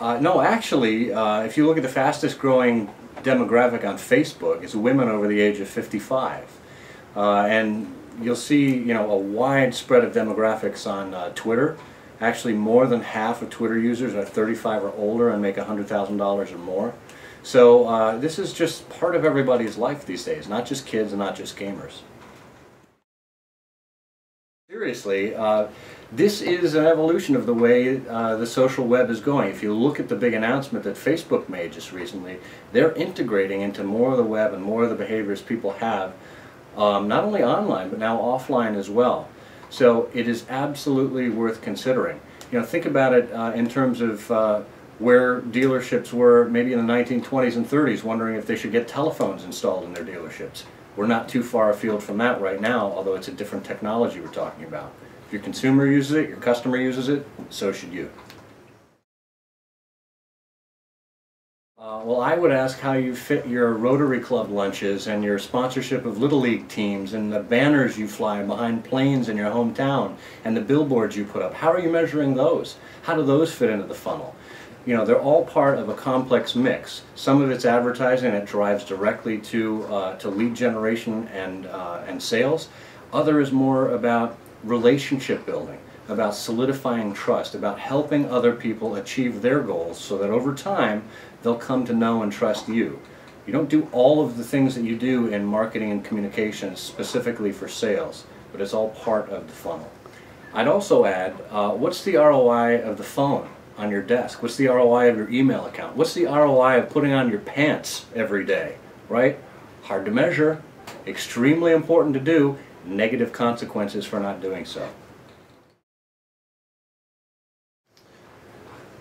No, actually, if you look at the fastest growing demographic on Facebook, it's women over the age of 55. And you'll see, a wide spread of demographics on Twitter. Actually, more than half of Twitter users are 35 or older and make $100,000 or more. So this is just part of everybody's life these days, not just kids and not just gamers. Seriously, this is an evolution of the way the social web is going. If you look at the big announcement that Facebook made just recently, they're integrating into more of the web and more of the behaviors people have, not only online but now offline as well. So it is absolutely worth considering. Think about it in terms of where dealerships were maybe in the 1920s and 30s, wondering if they should get telephones installed in their dealerships. We're not too far afield from that right now, although it's a different technology we're talking about. If your consumer uses it, your customer uses it, so should you. Well, I would ask how you fit your Rotary Club lunches and your sponsorship of Little League teams and the banners you fly behind planes in your hometown and the billboards you put up. How are you measuring those? How do those fit into the funnel? They're all part of a complex mix. Some of it's advertising that drives directly to lead generation and sales. Other is more about relationship building, about solidifying trust, about helping other people achieve their goals so that over time they'll come to know and trust you. You don't do all of the things that you do in marketing and communications specifically for sales, but it's all part of the funnel. I'd also add, what's the ROI of the phone on your desk? What's the ROI of your email account? What's the ROI of putting on your pants every day, right? Hard to measure, extremely important to do, negative consequences for not doing so.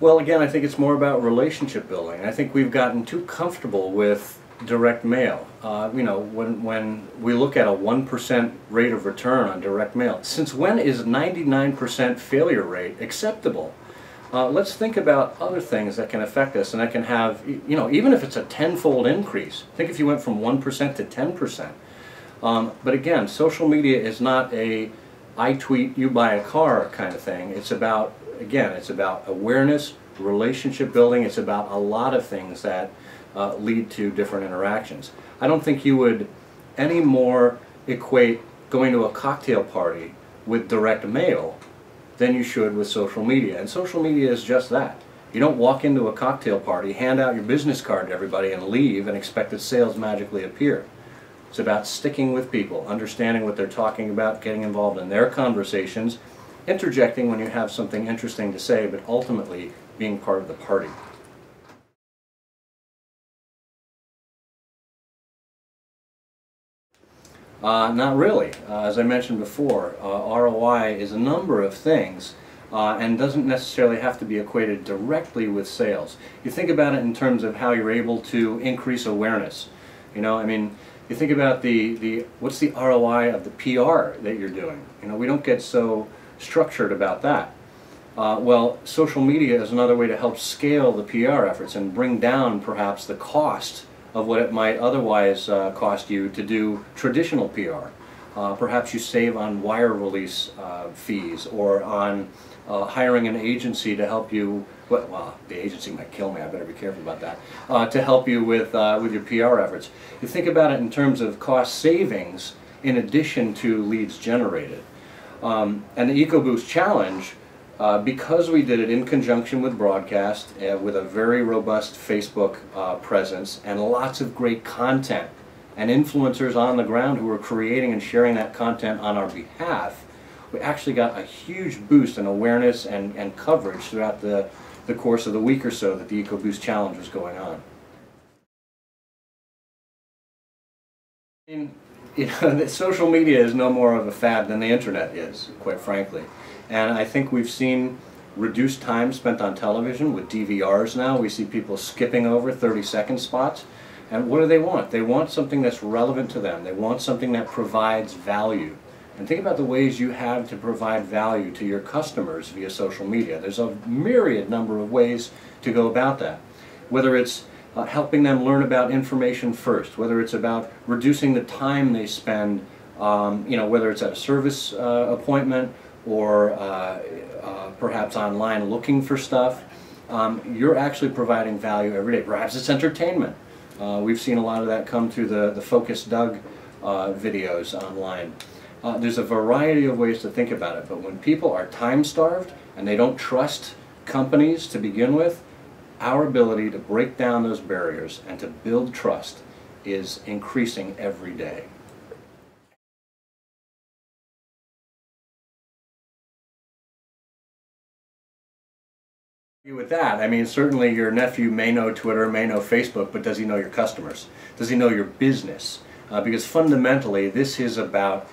Well, again, I think it's more about relationship building. I think we've gotten too comfortable with direct mail. When we look at a 1% rate of return on direct mail, since when is 99% failure rate acceptable? Let's think about other things that can affect us and that can have, even if it's a tenfold increase. Think if you went from 1% to 10%. But again, social media is not a I tweet, you buy a car kind of thing. It's about, again, it's about awareness, relationship building. It's about a lot of things that lead to different interactions. I don't think you would anymore equate going to a cocktail party with direct mail than you should with social media. And social media is just that. You don't walk into a cocktail party, hand out your business card to everybody and leave and expect that sales magically appear. It's about sticking with people, understanding what they're talking about, getting involved in their conversations, interjecting when you have something interesting to say, but ultimately being part of the party. Not really. As I mentioned before, ROI is a number of things and doesn't necessarily have to be equated directly with sales. You think about it in terms of how you're able to increase awareness. You think about what's the ROI of the PR that you're doing. We don't get so structured about that. Well, social media is another way to help scale the PR efforts and bring down perhaps the cost of what it might otherwise cost you to do traditional PR. Perhaps you save on wire release fees or on hiring an agency to help you, well, the agency might kill me, I better be careful about that, to help you with your PR efforts. You think about it in terms of cost savings in addition to leads generated. And the EcoBoost Challenge, because we did it in conjunction with broadcast, with a very robust Facebook presence and lots of great content and influencers on the ground who were creating and sharing that content on our behalf, we actually got a huge boost in awareness and coverage throughout the course of the week or so that the EcoBoost Challenge was going on. Social media is no more of a fad than the internet is, quite frankly. And I think we've seen reduced time spent on television with DVRs now. We see people skipping over 30-second spots. And what do they want? They want something that's relevant to them. They want something that provides value. And think about the ways you have to provide value to your customers via social media. There's a myriad number of ways to go about that. Whether it's helping them learn about information first, whether it's about reducing the time they spend, whether it's at a service appointment or perhaps online looking for stuff, you're actually providing value every day. Perhaps it's entertainment. We've seen a lot of that come through the Focus Doug videos online. There's a variety of ways to think about it, but when people are time-starved and they don't trust companies to begin with, our ability to break down those barriers and to build trust is increasing every day. With that, I mean, certainly your nephew may know Twitter, may know Facebook, but does he know your customers? Does he know your business? Because fundamentally, this is about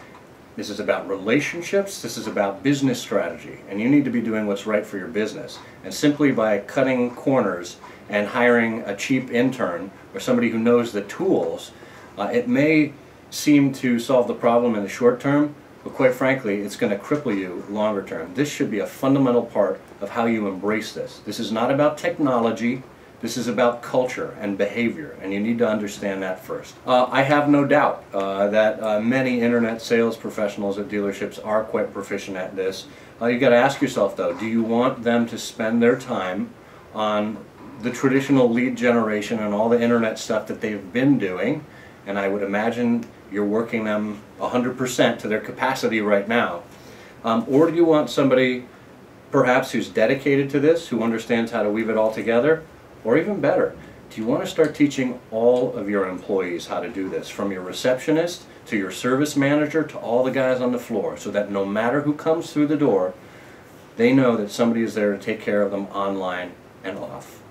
relationships, this is about business strategy, and you need to be doing what's right for your business. And simply by cutting corners and hiring a cheap intern or somebody who knows the tools, it may seem to solve the problem in the short term, but quite frankly, it's going to cripple you longer term. This should be a fundamental part of how you embrace this. This is not about technology. This is about culture and behavior, and you need to understand that first. I have no doubt that many internet sales professionals at dealerships are quite proficient at this. You've got to ask yourself, though, do you want them to spend their time on the traditional lead generation and all the internet stuff that they've been doing? And I would imagine you're working them 100% to their capacity right now. Or do you want somebody perhaps who's dedicated to this, who understands how to weave it all together? Or even better, do you want to start teaching all of your employees how to do this, from your receptionist to your service manager to all the guys on the floor, so that no matter who comes through the door, they know that somebody is there to take care of them online and off?